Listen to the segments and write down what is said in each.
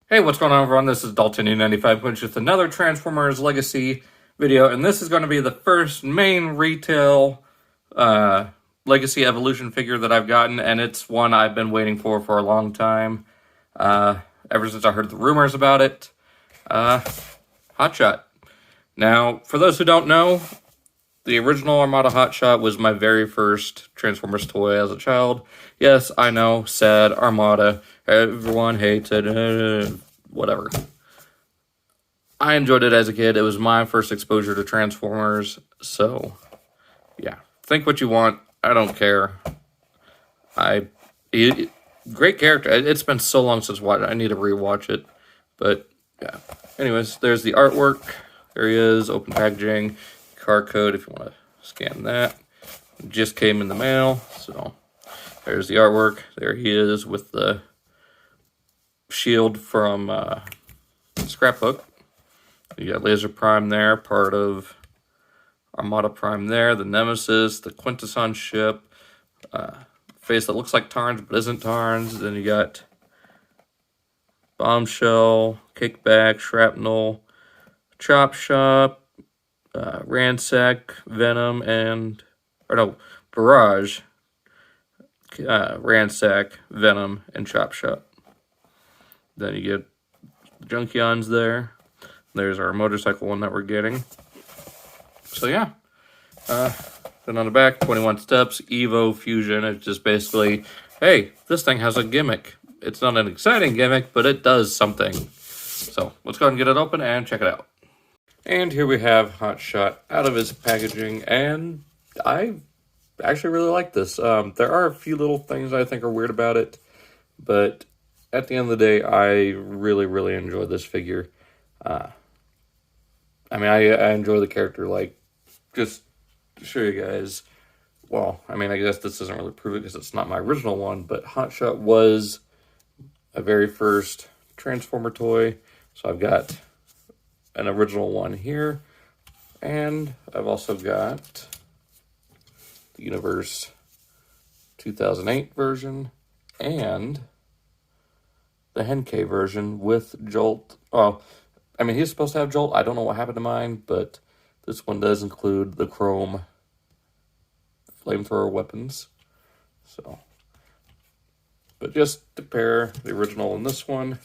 Hey, what's going on, everyone? This is Dalton95 with just another Transformers Legacy video, and this is going to be the first main retail Legacy Evolution figure that I've gotten, and it's one I've been waiting for a long time, ever since I heard the rumors about it. Hotshot. Now, for those who don't know, the original Armada Hotshot was my very first Transformers toy as a child. Yes, I know, sad, Armada, everyone hates it, whatever. I enjoyed it as a kid. It was my first exposure to Transformers, so, yeah. Think what you want, I don't care. Great character. It's been so long since watched it, I need to rewatch it, but, yeah. Anyways, there's the artwork. There he is, open packaging. QR code if you want to scan that. It just came in the mail, so there's the artwork. There he is with the shield from Scrapbook. You got Laser Prime there, part of Armada Prime there, the Nemesis, the Quintesson ship, face that looks like Tarns but isn't Tarns. Then you got Bombshell, Kickback, Shrapnel, Chop Shop, Ransack, Venom, Barrage, Ransack, Venom, and Chop Shop. Then you get the Junkions there. There's our motorcycle one that we're getting. So yeah. Then on the back, 21 steps, Evo Fusion. It's just basically, hey, this thing has a gimmick. It's not an exciting gimmick, but it does something. So let's go ahead and get it open and check it out. And here we have Hotshot out of his packaging, and I actually really like this. There are a few little things I think are weird about it, but at the end of the day, I really enjoy this figure. I enjoy the character. Like, just to show you guys, well, I guess this doesn't really prove it because it's not my original one, but Hotshot was a very first Transformer toy, so I've got an original one here, and I've also got the Universe 2008 version and the Henkei version with Jolt. Oh, he's supposed to have Jolt. I don't know what happened to mine, but this one does include the chrome flamethrower weapons. So, but just to pair the original and this one,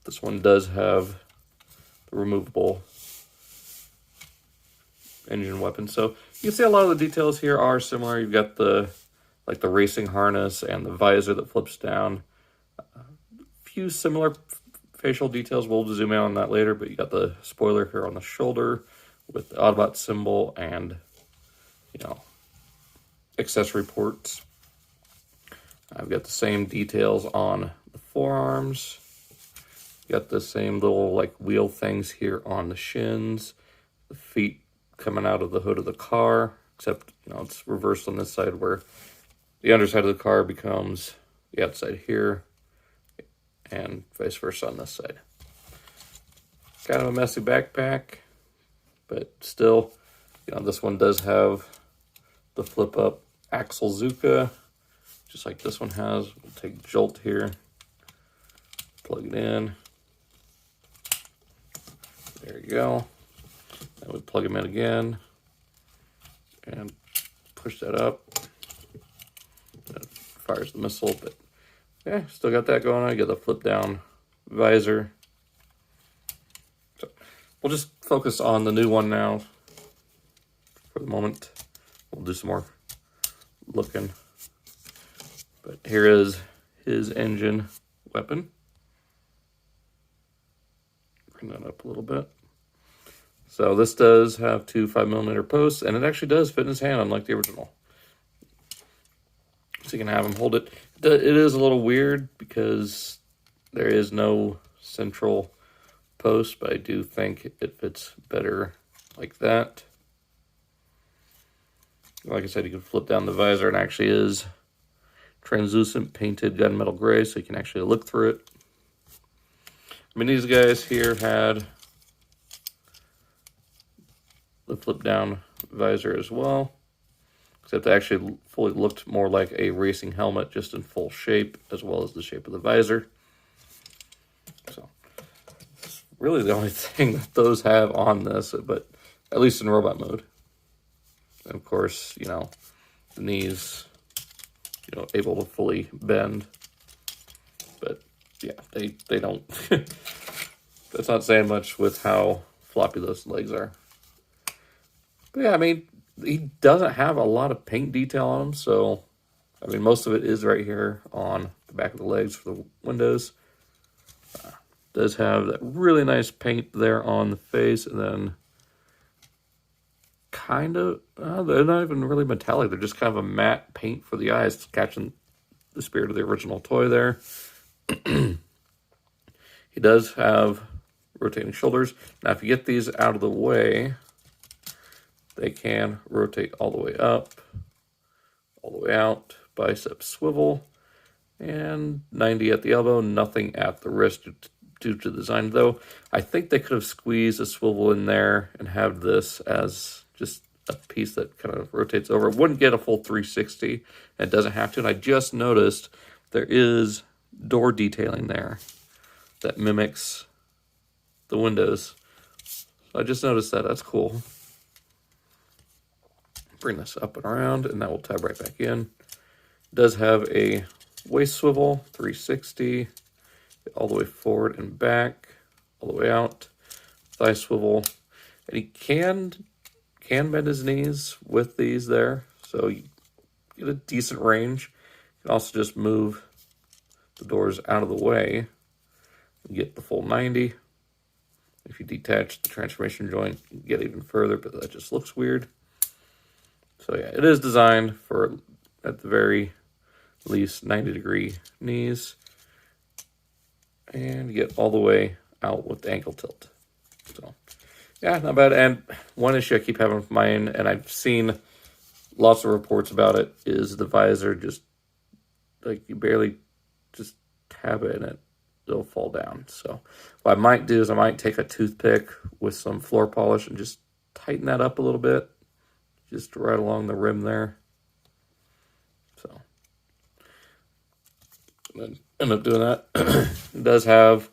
this one does have the removable engine weapon. So you can see a lot of the details here are similar. You've got the racing harness and the visor that flips down. A few similar facial details. We'll zoom in on that later, but you got the spoiler here on the shoulder with the Autobot symbol and, accessory ports. I've got the same details on the forearms. Got the same little wheel things here on the shins, the feet coming out of the hood of the car, except it's reversed on this side where the underside of the car becomes the outside here, and vice versa on this side. Kind of a messy backpack, but still, this one does have the flip up Axle Zuka, just like this one has. We'll take Jolt here, plug it in. There you go. Then we plug them in again and push that up. That fires the missile, but yeah, still got that going on. You got the flip down visor. So we'll just focus on the new one now for the moment. We'll do some more looking. But here is his engine weapon. Bring that up a little bit. So this does have two 5mm posts, and it actually does fit in his hand, unlike the original. So you can have him hold it. It is a little weird because there is no central post, but I do think it fits better like that. Like I said, you can flip down the visor, and actually is translucent painted gunmetal gray, so you can actually look through it. These guys here had the flip down visor as well. except it actually fully looked more like a racing helmet, just in full shape, as well as the shape of the visor. So, it's really the only thing that those have on this, but at least in robot mode. And of course, you know, the knees, you know, able to fully bend. But yeah, they don't. That's not saying much with how floppy those legs are. But yeah, I mean, he doesn't have a lot of paint detail on him, so I mean, most of it is right here on the back of the legs for the windows. Does have that really nice paint there on the face, and then kind of, they're not even really metallic. They're just kind of a matte paint for the eyes, catching the spirit of the original toy there. He does have rotating shoulders. Now, if you get these out of the way, they can rotate all the way up, all the way out, bicep swivel, and 90 at the elbow, nothing at the wrist due to the design, though. I think they could have squeezed a swivel in there and have this as just a piece that kind of rotates over. It wouldn't get a full 360, and it doesn't have to. And I just noticed there is door detailing there that mimics the windows. So I just noticed that. That's cool. Bring this up and around, and that will tab right back in. It does have a waist swivel, 360, all the way forward and back, all the way out, thigh swivel, and he can bend his knees with these there, so you get a decent range. You can also just move the doors out of the way and get the full 90. If you detach the transformation joint, you can get even further, but that just looks weird. So yeah, it is designed for, at the very least, 90-degree knees. And you get all the way out with the ankle tilt. So, yeah, not bad. And one issue I keep having with mine, and I've seen lots of reports about it, is the visor just, like, you barely just tap it and it'll fall down. So what I might do is I might take a toothpick with some floor polish and just tighten that up a little bit, just right along the rim there. So, and then end up doing that. It does have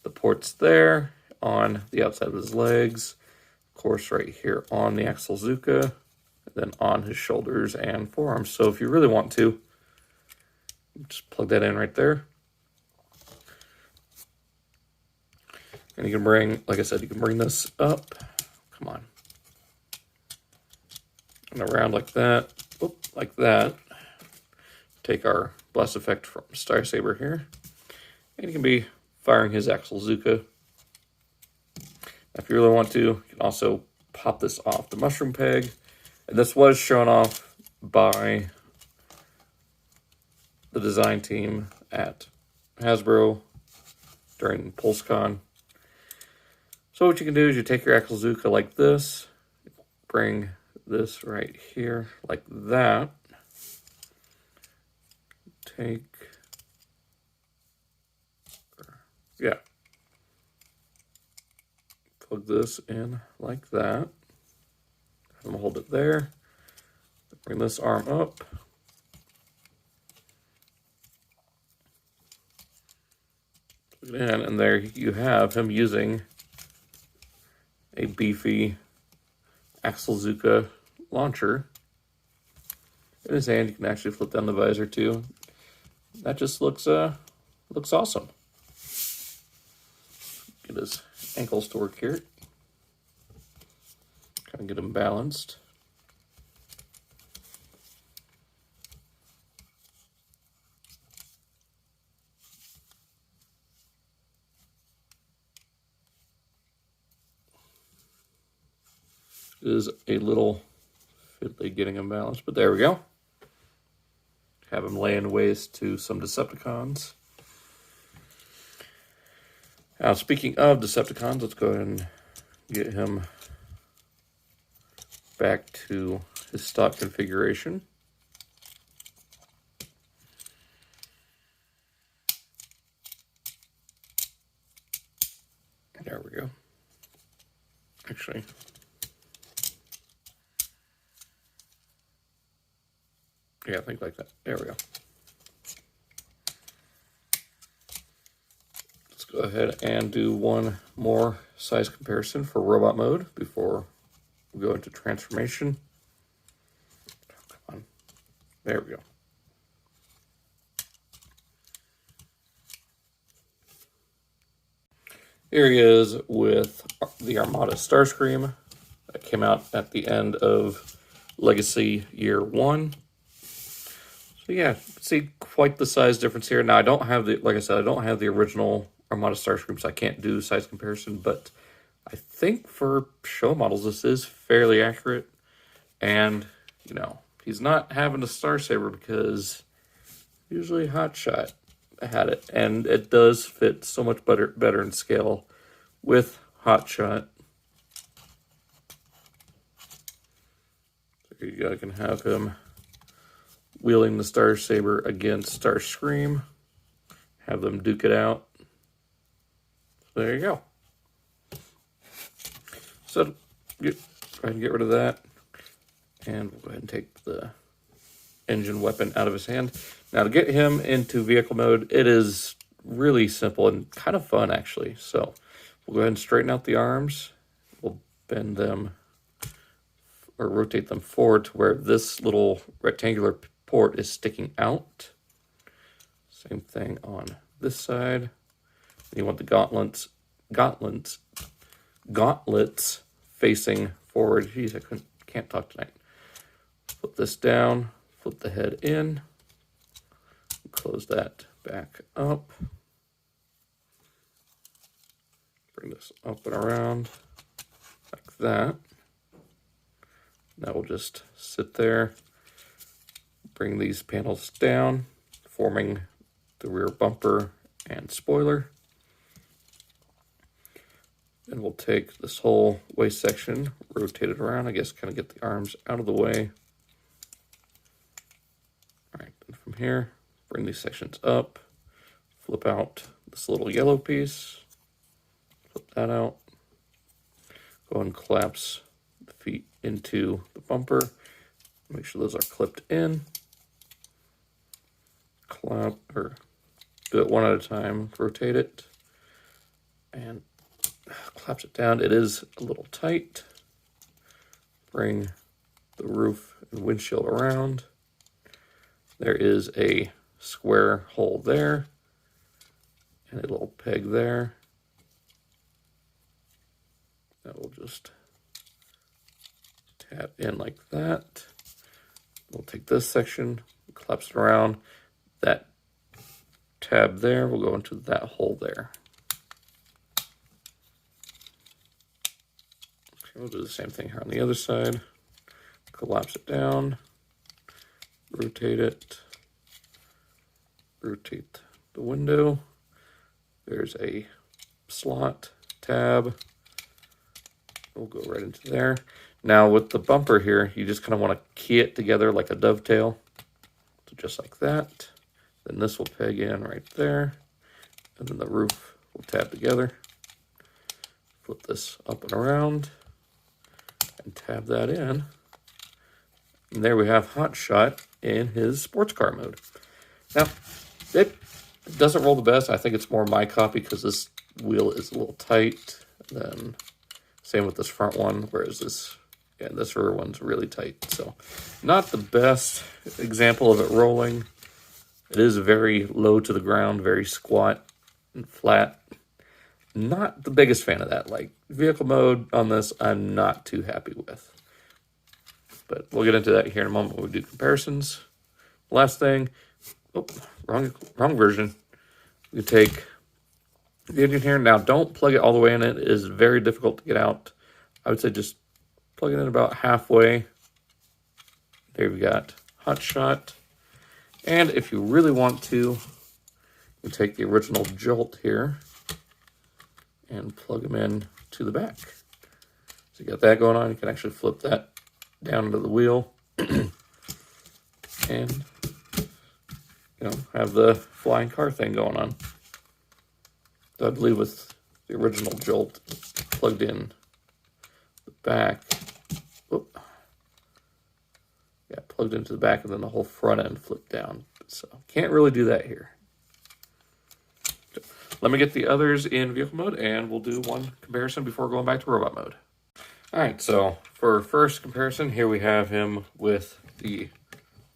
the ports there on the outside of his legs, of course right here on the Axel Zuka, and then on his shoulders and forearms. So if you really want to, just plug that in right there. And you can bring, like I said, you can bring this up, come on, and around like that, like that. Take our blast effect from Star Saber here, and you can be firing his Axel Zuka. If you really want to, you can also pop this off the mushroom peg. And this was shown off by the design team at Hasbro during PulseCon. So what you can do is you take your Axel Zuka like this, bring this right here like that. Plug this in like that. I'm gonna hold it there. Bring this arm up. Plug it in, and there you have him using a beefy Axel Zuka launcher in his hand. You can actually flip down the visor too. That just looks awesome. Get his ankles to work here. Kind of get him balanced. It is a little fiddly getting him balanced, but there we go. Have him laying waste to some Decepticons. Now, speaking of Decepticons, let's go ahead and get him back to his stock configuration. There we go. Actually, Yeah, I think like that. There we go. Let's go ahead and do one more size comparison for robot mode before we go into transformation. Come on. There we go. Here he is with the Armada Starscream that came out at the end of Legacy Year 1. So yeah, see quite the size difference here. Now I don't have the, like I said, I don't have the original Armada Starscream, so I can't do size comparison, but I think for show models this is fairly accurate. And, you know, he's not having a Star Saber because usually Hotshot had it, and it does fit so much better in scale with Hotshot. There you go. I can have him wielding the Star Saber against Starscream. Have them duke it out. So there you go. So go ahead and get rid of that, and we'll go ahead and take the engine weapon out of his hand. Now to get him into vehicle mode, it is really simple and kind of fun actually. So we'll go ahead and straighten out the arms. We'll bend them or rotate them forward to where this little rectangular port is sticking out. Same thing on this side. You want the gauntlets facing forward. Jeez, I can't talk tonight. Flip this down. Flip the head in, close that back up, bring this up and around like that. That will just sit there, bring these panels down, forming the rear bumper and spoiler. Then we'll take this whole waist section, rotate it around, I guess kind of get the arms out of the way. From here, bring these sections up, flip out this little yellow piece, flip that out, go and collapse the feet into the bumper, make sure those are clipped in, do it one at a time, rotate it, and collapse it down. It is a little tight. Bring the roof and windshield around. There is a square hole there and a little peg there. That will just tap in like that. We'll take this section, collapse it around. That tab there will go into that hole there. Okay, we'll do the same thing here on the other side. Collapse it down. Rotate it, rotate the window. There's a slot tab. We'll go right into there. Now with the bumper here, you just kind of want to key it together like a dovetail. So just like that. Then this will peg in right there. And then the roof will tab together. Flip this up and around and tab that in. And there we have Hotshot in his sports car mode. Now, it doesn't roll the best. I think it's more my copy because this wheel is a little tight. Then same with this front one, whereas this rear one's really tight. So not the best example of it rolling. It is very low to the ground, very squat and flat. Not the biggest fan of that. Like vehicle mode on this, I'm not too happy with. But we'll get into that here in a moment when we do comparisons. Last thing, wrong version. You take the engine here. Now, don't plug it all the way in. It is very difficult to get out. I would say just plug it in about halfway. There we got Hotshot. And if you really want to, you take the original Jolt here and plug them in to the back. So you got that going on. You can actually flip that down into the wheel and have the flying car thing going on. So I believe with the original Jolt plugged in the back, Yeah, plugged into the back and then the whole front end flipped down. So can't really do that here. So, let me get the others in vehicle mode and we'll do one comparison before going back to robot mode. All right, so for first comparison, here we have him with the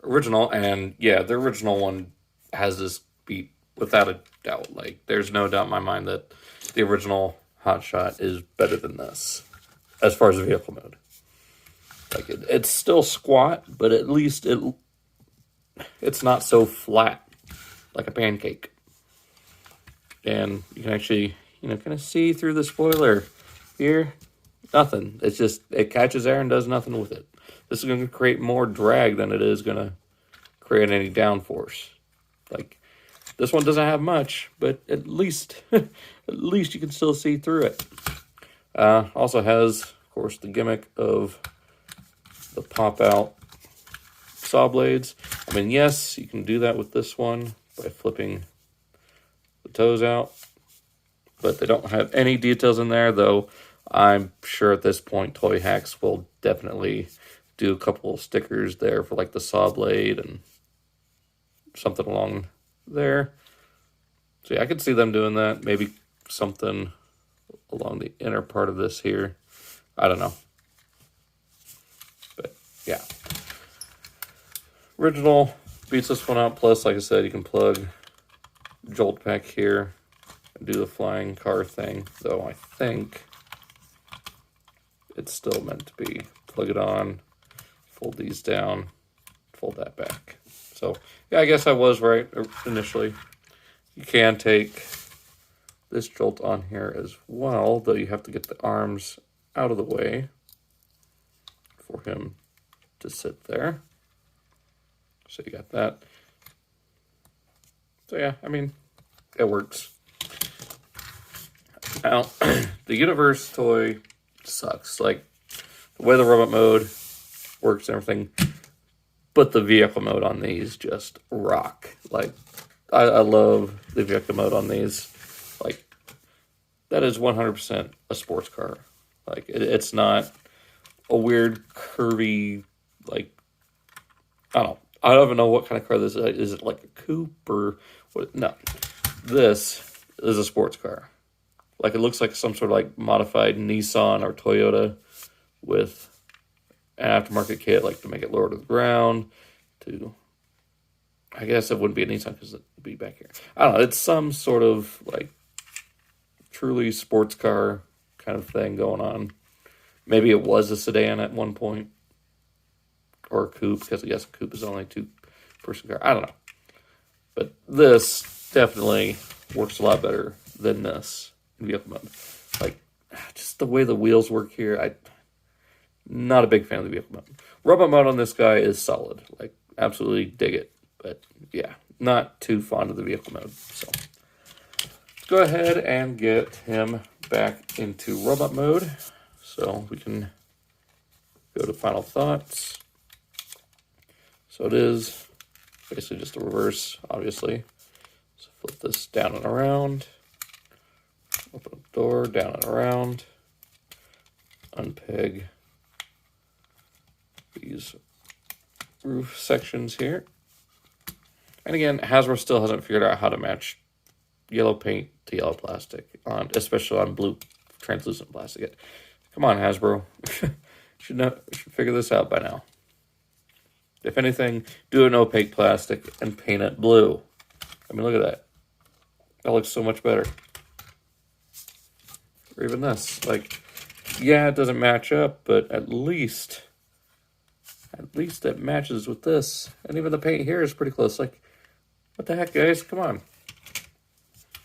original, and yeah, the original one has this beat without a doubt. Like, there's no doubt in my mind that the original Hotshot is better than this as far as the vehicle mode. Like, it's still squat, but at least it's not so flat like a pancake. And you can actually, kind of see through the spoiler here. Nothing. It's just, it catches air and does nothing with it. This is going to create more drag than it is going to create any downforce. Like, this one doesn't have much, but at least you can still see through it. Also has, of course, the gimmick of the pop-out saw blades. I mean, yes, you can do that with this one by flipping the toes out, but they don't have any details in there, though I'm sure at this point Toy Hacks will definitely do a couple of stickers there for like the saw blade and something along there. So yeah, I could see them doing that. Maybe something along the inner part of this here. I don't know. But yeah. Original beats this one out. Plus, like I said, you can plug Jolt back here and do the flying car thing. Though I think it's still meant to be plug it on, fold these down, fold that back. So yeah, I guess I was right initially. You can take this Jolt on here as well, though you have to get the arms out of the way for him to sit there. So you got that. So yeah, I mean, it works. Now, the Universe toy sucks. Like, the way the robot mode works and everything, but the vehicle mode on these just rock. Like, I love the vehicle mode on these. Like, that is 100% a sports car. Like, it's not a weird, curvy, like, I don't even know what kind of car this is. Is it like a coupe or what? No. This is a sports car. Like, it looks like some sort of like modified Nissan or Toyota with an aftermarket kit, like to make it lower to the ground. I guess it wouldn't be a Nissan because it would be back here. I don't know. It's some sort of like truly sports car kind of thing going on. Maybe it was a sedan at one point. Or a coupe, because I guess a coupe is only a two-person car. I don't know. But this definitely works a lot better than this in vehicle mode. Like, just the way the wheels work here, I'm not a big fan of the vehicle mode. Robot mode on this guy is solid. Like, absolutely dig it. But, yeah, not too fond of the vehicle mode. So, let's go ahead and get him back into robot mode. So, we can go to final thoughts. So it is basically just a reverse, obviously. So flip this down and around. Open the door, down and around. Unpeg these roof sections here. And again, Hasbro still hasn't figured out how to match yellow paint to yellow plastic, especially on blue translucent plastic. Come on, Hasbro. should figure this out by now. If anything, do an opaque plastic and paint it blue. I mean, look at that. That looks so much better. Or even this. Like, yeah, it doesn't match up, but at least it matches with this. And even the paint here is pretty close. Like, what the heck, guys? Come on.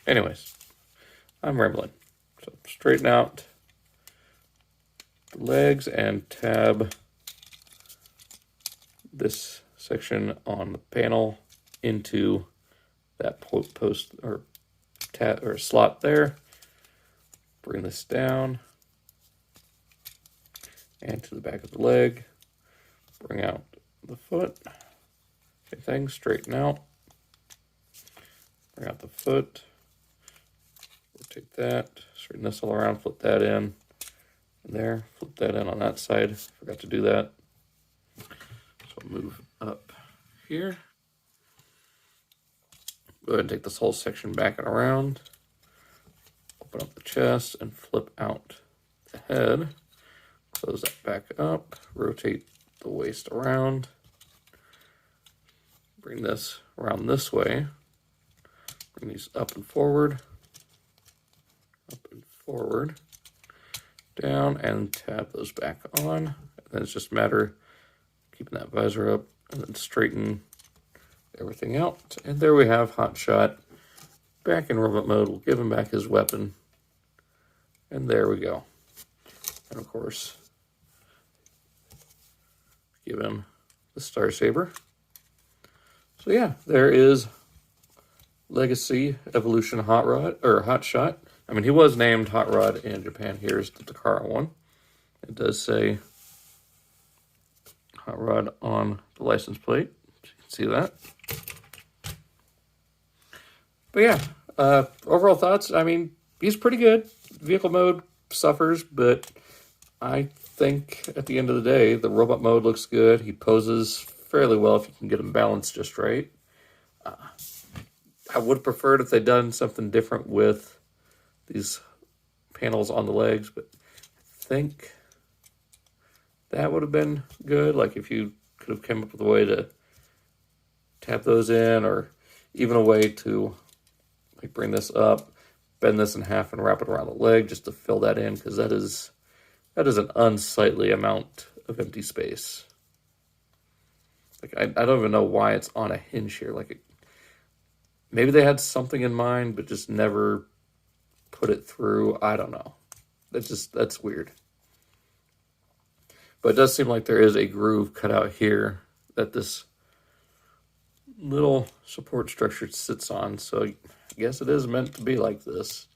Anyways, I'm rambling. So, straighten out the legs and tab this section on the panel into that post or tab or slot there. Bring this down and to the back of the leg. Bring out the foot. Same thing, straighten out. Bring out the foot. Rotate that. Straighten this all around. Flip that in. And there. Flip that in on that side. Forgot to do that. So move up here. Go ahead and take this whole section back and around. Open up the chest and flip out the head. Close that back up. Rotate the waist around. Bring this around this way. Bring these up and forward. Up and forward. Down and tab those back on. And then it's just a matter of keeping that visor up and then straighten everything out. And there we have Hotshot back in robot mode. We'll give him back his weapon. And there we go. And of course, give him the Star Saber. So yeah, there is Legacy Evolution Hot Rod, or Hotshot. I mean, he was named Hot Rod in Japan. Here's the Takara one. It does say Hot Rod on the license plate. So you can see that. But yeah, overall thoughts, I mean, he's pretty good. Vehicle mode suffers, but I think at the end of the day, the robot mode looks good. He poses fairly well if you can get him balanced just right. I would have preferred if they'd done something different with these panels on the legs, but I think that would have been good. Like if you could have come up with a way to tap those in, or even a way to like bring this up, bend this in half and wrap it around the leg just to fill that in, because that is an unsightly amount of empty space. Like I don't even know why it's on a hinge here. Like maybe they had something in mind, but just never put it through. I don't know. That's weird. But it does seem like there is a groove cut out here that this little support structure sits on. So I guess it is meant to be like this.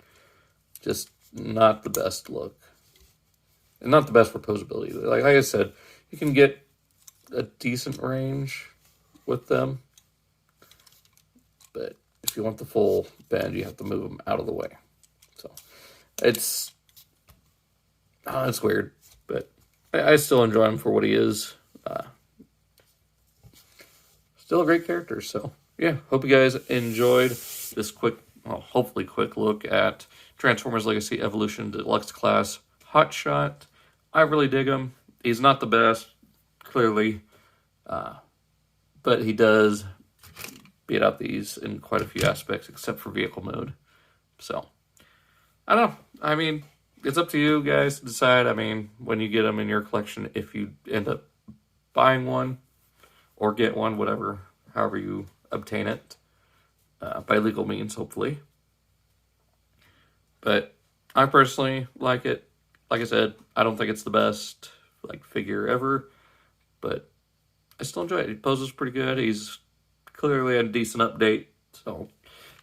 Just not the best look. And not the best for posability. Like I said, you can get a decent range with them. But if you want the full bend, you have to move them out of the way. So it's weird, but I still enjoy him for what he is. Still a great character. So yeah, hope you guys enjoyed this quick, well, hopefully quick look at Transformers Legacy Evolution Deluxe Class Hotshot. I really dig him. He's not the best, clearly, but he does beat out these in quite a few aspects, except for vehicle mode. So, I don't know. I mean, it's up to you guys to decide. I mean, when you get them in your collection, if you end up buying one or get one, whatever, however you obtain it, by legal means, hopefully. But I personally like it. Like I said, I don't think it's the best like figure ever, but I still enjoy it. He poses pretty good. He's clearly a decent update. So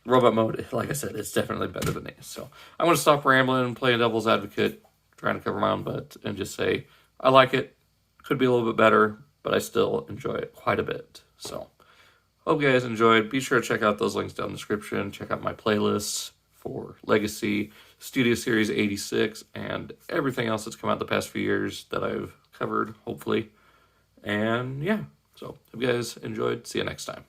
robot mode, like I said, it's definitely better than these. So I'm going to stop rambling and play devil's advocate, trying to cover my own butt, and just say I like it. Could be a little bit better, but I still enjoy it quite a bit. So hope you guys enjoyed. Be sure to check out those links down in the description. Check out my playlists for Legacy, Studio Series 86, and everything else that's come out the past few years that I've covered, hopefully. And yeah, so hope you guys enjoyed. See you next time.